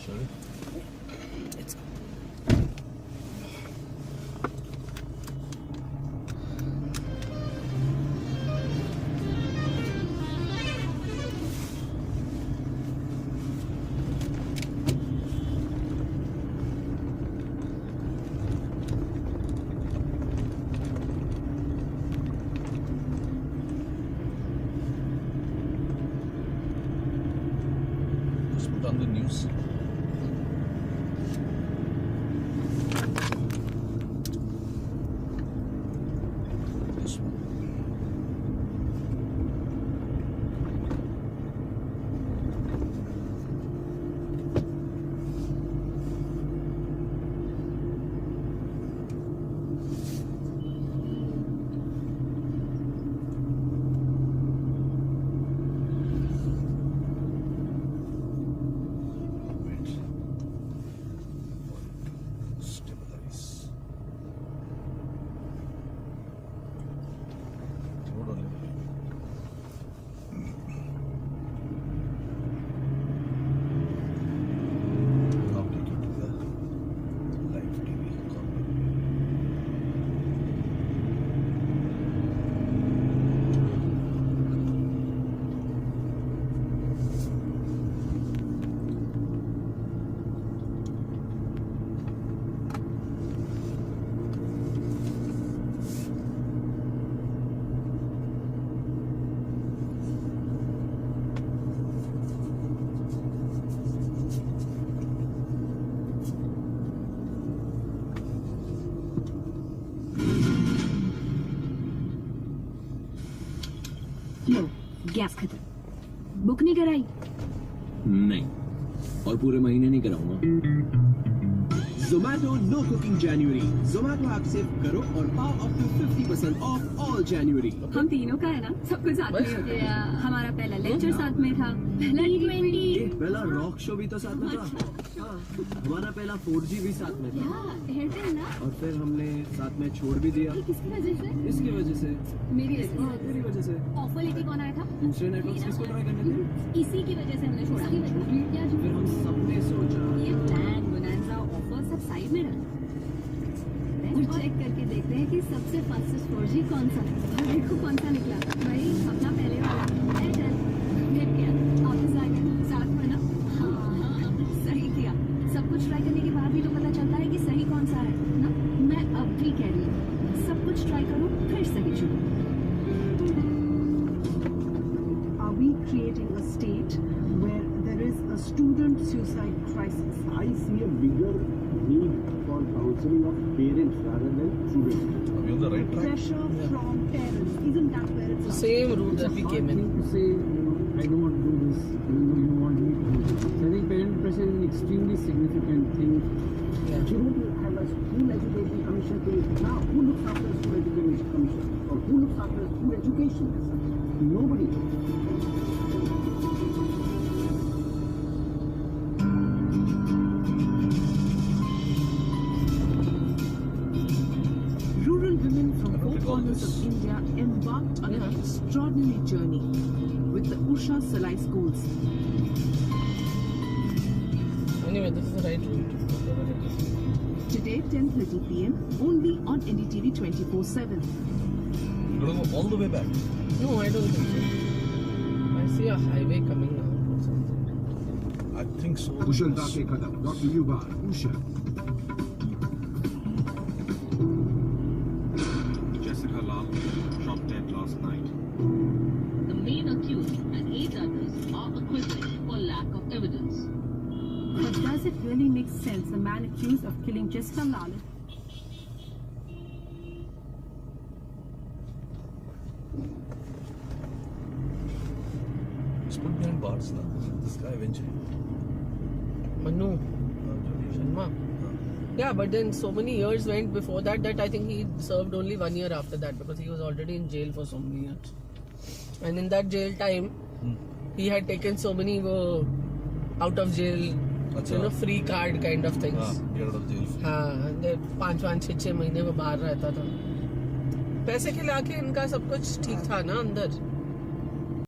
Sorry. Let's go. Just put on the news. This one. Wait. Stabilize. Hold on. Now take you to the live TV corner. Low gas खत्म। Book नहीं कराई? नहीं, और पूरे महीने नहीं कराऊंगा। Zomato No Cooking January. Zomato app save करो और पाओ up to 50% off all January. हम तीनों का है ना, सब कुछ साथ में होता है। हमारा पहला लेक्चर साथ में था, पहला इवेंट, पहला रॉक शो भी तो साथ में था। हाँ, हमारा पहला 4G भी साथ में था। एयरटेल ना। और फिर हमने साथ में छोड़ भी दिया। किसकी वजह से? इसकी वजह से। मेरी वजह हाँ, तेरी वजह से। ऑफर लेके कौन आया था? दूसरे नेटवर्क्स किसको ट्राई करने थे? इसी की वजह से हमने छोड़ा। क्या फिर हम सबने सोचा ये प्लान बोनांजा ऑफर सब साइड में रख और चेक करके देखते हैं कि सबसे फास्टेस्ट 4G कौन सा है। और देखो कौन सा निकला भाई, अपना पहले वाला एयरटेल। फिर क्या ऑफिस आ गए साथ में ना। हाँ, सही किया। सब कुछ ट्राई करने के बाद भी तो पता चलता है कि सही कौन सा है ना। मैं अब भी कह रही हूँ, सब कुछ ट्राई करो फिर सही चुनो। Are we creating a state where there is a student suicide crisis? I see a bigger need for counseling of parents rather than students. Are we on the right track? Pressure from parents, isn't that where it's at? Same route that we came in. To say, I don't want to do this, you want me to do this. So I think parent pressure is an extremely significant thing. Yeah. Shouldn't have a school education commission thing. Now, who looks after a school education commission? Or who looks after school education as such? Nobody. Rural women from I don't four recall corners this. of India embarked on an extraordinary journey with the Usha Salai schools. Anyway, this is the right route. Whatever it is. Today, 10:30 p.m. only on NDTV 24/7. You're gonna go all the way back. No, I don't think so. I see a highway coming now or something. I think so. कुशलता के कदम doctor युवा Usha Jessica Lal shot dead last night. The main accused and 8 others are acquitted for lack of evidence. But does it really make sense? A man accused of killing Jessica Lal He's put behind bars now. This guy eventually. Manu Sharma. Yeah, but then so many years went before that I think he served only 1 year after that because he was already in jail for so many years. And in that jail time, he had taken so many out of jail, free card kind of things. Get out of jail. हाँ, 5-6 महीने वो बाहर रहता था। पैसे के लाके इनका सब कुछ ठीक था ना अंदर।